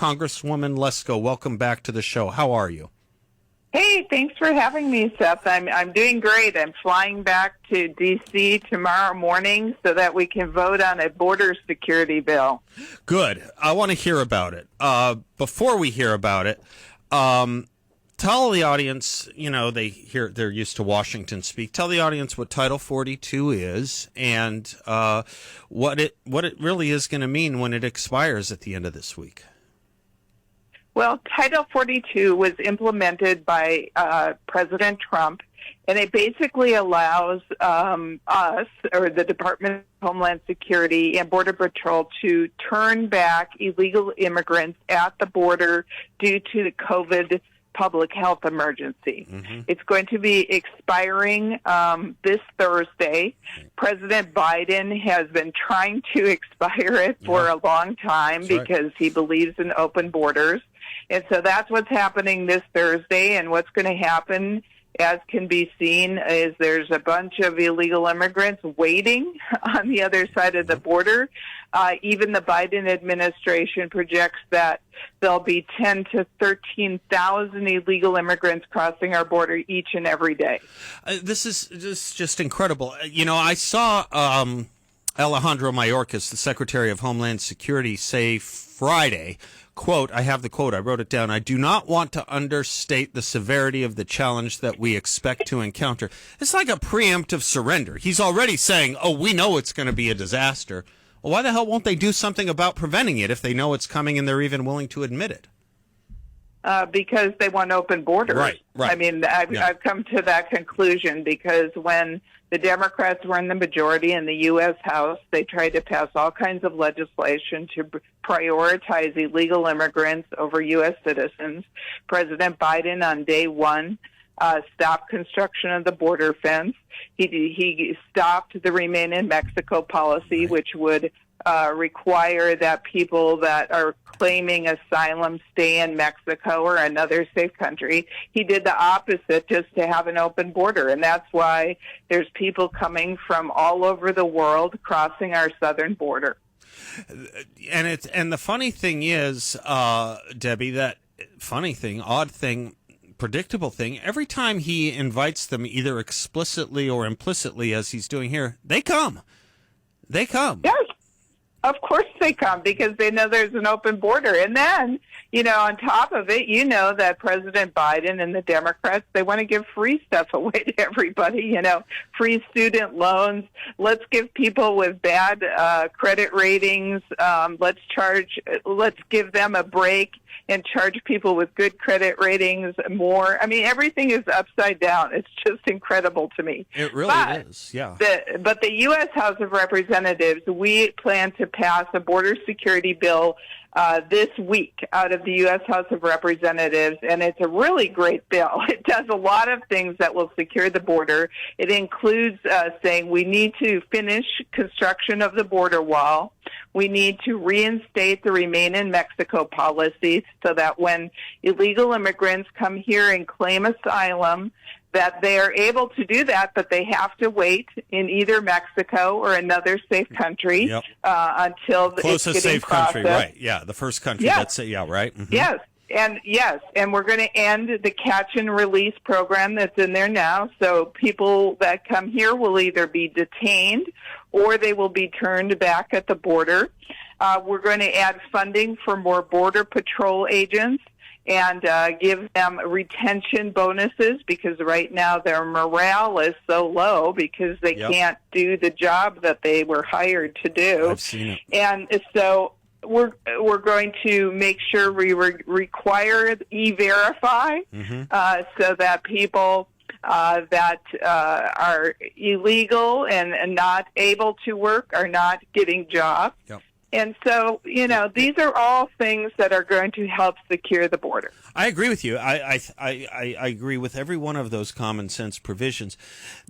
Congresswoman Lesko, welcome back to the show. How are you? Hey, thanks for having me, Seth. I'm doing great. I'm flying back to D.C. tomorrow morning so that we can vote on a border security bill. Good. I want to hear about it. Before we hear about it, tell the audience, they're used to Washington speak. Tell the audience what Title 42 is and what it really is going to mean when it expires at the end of this week. Well, Title 42 was implemented by President Trump, and it basically allows us, or the Department of Homeland Security and Border Patrol, to turn back illegal immigrants at the border due to the COVID public health emergency. Mm-hmm. It's going to be expiring this Thursday. President Biden has been trying to expire it for a long time because he believes in open borders. And so that's what's happening this Thursday, and what's going to happen, as can be seen, is there's a bunch of illegal immigrants waiting on the other side of the border. Even the Biden administration projects that there'll be 10 to 13,000 illegal immigrants crossing our border each and every day. This is just incredible. I saw Alejandro Mayorkas, the Secretary of Homeland Security, say Friday, quote, I have the quote, I wrote it down, I do not want to understate the severity of the challenge that we expect to encounter. It's like a preemptive surrender. He's already saying, we know it's going to be a disaster. Well, why the hell won't they do something about preventing it if they know it's coming and they're even willing to admit it? Because they want open borders. Right. I mean, I've come to that conclusion because when the Democrats were in the majority in the U.S. House, they tried to pass all kinds of legislation to prioritize illegal immigrants over U.S. citizens. President Biden, on day one, stopped construction of the border fence. He stopped the Remain in Mexico policy, which would require that people that are claiming asylum stay in Mexico or another safe country. He did the opposite just to have an open border, and that's why there's people coming from all over the world crossing our southern border. And the funny thing is, Debbie, that funny thing, odd thing, predictable thing, every time he invites them either explicitly or implicitly, as he's doing here, they come. Yes. Of course they come because they know there's an open border. And then, on top of it, that President Biden and the Democrats, they want to give free stuff away to everybody, free student loans. Let's give people with bad credit ratings, let's give them a break and charge people with good credit ratings more. I mean, everything is upside down. It's just incredible to me. It really is, yeah. But the U.S. House of Representatives, we plan to pass a border security bill this week out of the U.S. House of Representatives, and it's a really great bill. It does a lot of things that will secure the border. It includes saying we need to finish construction of the border wall. We need to reinstate the Remain in Mexico policy so that when illegal immigrants come here and claim asylum, that they are able to do that, but they have to wait in either Mexico or another safe country until closest it's getting safe processed. Country, right? Yeah, the first country. Yes. That's it. Yeah, right. Mm-hmm. Yes, and we're going to end the catch and release program that's in there now. So people that come here will either be detained or they will be turned back at the border. We're going to add funding for more Border Patrol agents and give them retention bonuses because right now their morale is so low because they can't do the job that they were hired to do. I've seen it. And so we're going to make sure we require E-Verify so that people that are illegal and not able to work are not getting jobs. Yep. And so, these are all things that are going to help secure the border. I agree with you. I agree with every one of those common sense provisions.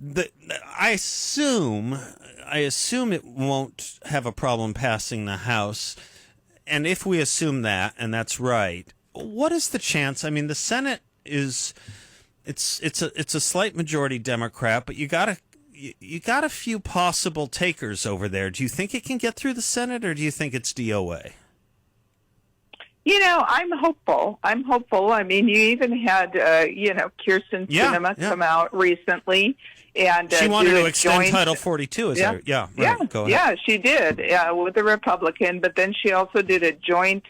I assume it won't have a problem passing the House. And if we assume that, and that's right, what is the chance? I mean, the Senate it's a slight majority Democrat, but you got a few possible takers over there. Do you think it can get through the Senate, or do you think it's DOA? I'm hopeful. I mean, you even had, Kirsten Sinema come out recently. And she wanted to extend joint, Title 42. Go ahead. Yeah, she did with a Republican, but then she also did a joint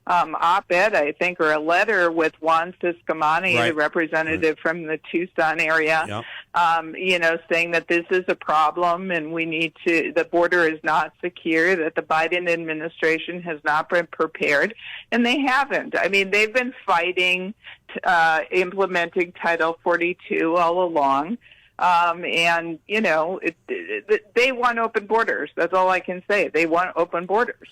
op-ed, I think, or a letter with Juan Ciscomani, the representative from the Tucson area, saying that this is a problem and the border is not secure, that the Biden administration has not been prepared, and they haven't. I mean, they've been fighting implementing Title 42 all along. They want open borders. That's all I can say. They want open borders.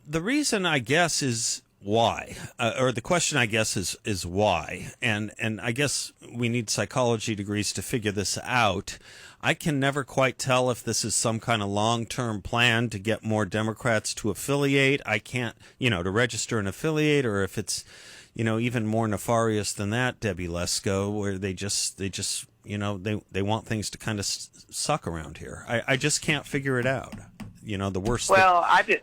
The reason, I guess, is why, or the question, I guess, is why. And I guess we need psychology degrees to figure this out. I can never quite tell if this is some kind of long-term plan to get more Democrats to affiliate. I can't, to register and affiliate, or if it's, even more nefarious than that, Debbie Lesko, where they just they want things to kind of suck around here. I just can't figure it out. The worst. Well, I can't.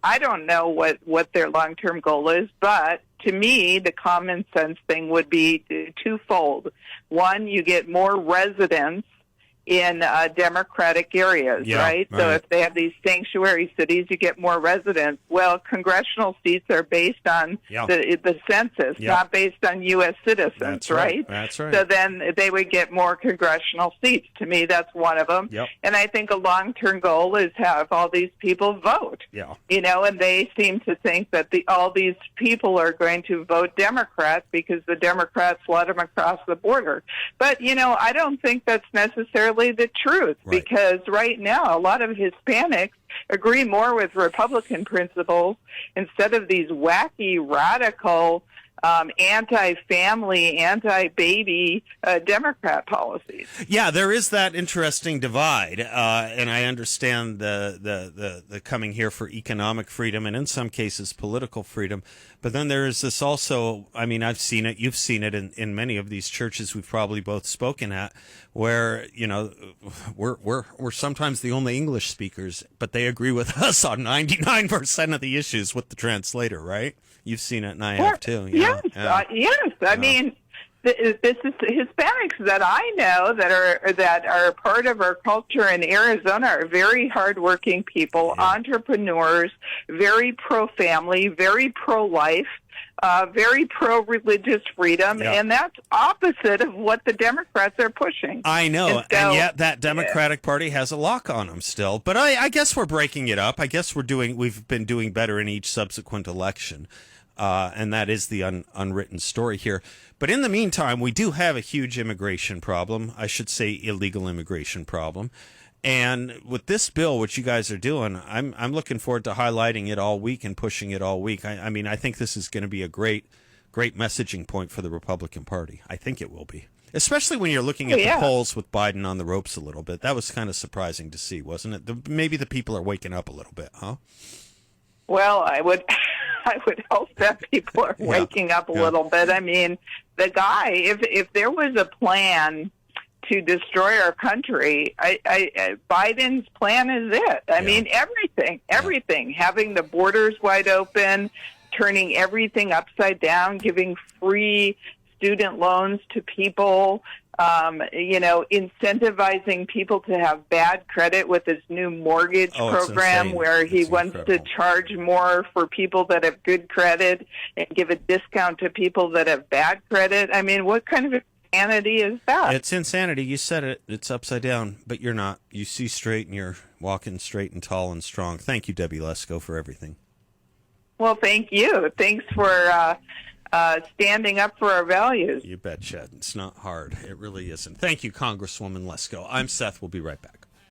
I don't know what their long-term goal is, but to me, the common sense thing would be twofold. One, you get more residents in Democratic areas, right? So if they have these sanctuary cities, you get more residents. Well, congressional seats are based on the census, not based on U.S. citizens, That's right? That's right. So then they would get more congressional seats. To me, that's one of them. And I think a long-term goal is have all these people vote. And they seem to think that all these people are going to vote Democrat because the Democrats let them across the border. But, I don't think that's necessarily the truth, because right now a lot of Hispanics agree more with Republican principles instead of these wacky, radical, anti-family, anti-baby Democrat policies. Yeah, there is that interesting divide, and I understand the coming here for economic freedom and in some cases political freedom. But then there is this also, I mean, I've seen it, you've seen it in many of these churches we've probably both spoken at, where, we're sometimes the only English speakers, but they agree with us on 99% of the issues with the translator, right? You've seen it, and I have too. Yes. I mean, this is Hispanics that I know that are part of our culture in Arizona are very hardworking people, entrepreneurs, very pro-family, very pro-life, very pro-religious freedom, and that's opposite of what the Democrats are pushing. I know, and yet that Democratic Party has a lock on them still. But I guess we're breaking it up. I guess we've been doing better in each subsequent election. And that is the unwritten story here. But in the meantime, we do have a huge immigration problem. I should say illegal immigration problem. And with this bill, what you guys are doing, I'm looking forward to highlighting it all week and pushing it all week. I mean, I think this is going to be a great messaging point for the Republican Party. I think it will be. Especially when you're looking at the polls with Biden on the ropes a little bit. That was kind of surprising to see, wasn't it? Maybe the people are waking up a little bit, huh? Well, I would hope that people are waking up a little bit. I mean, the guy, if there was a plan to destroy our country, Biden's plan is it. I mean, everything, having the borders wide open, turning everything upside down, giving free student loans to people, incentivizing people to have bad credit with his new mortgage program where he wants to charge more for people that have good credit and give a discount to people that have bad credit. I mean, what kind of insanity is that? It's insanity. You said it. It's upside down, but you're not. You see straight and you're walking straight and tall and strong. Thank you, Debbie Lesko, for everything. Well, thank you. Thanks for standing up for our values. You betcha. It's not hard. It really isn't. Thank you, Congresswoman Lesko. I'm Seth. We'll be right back.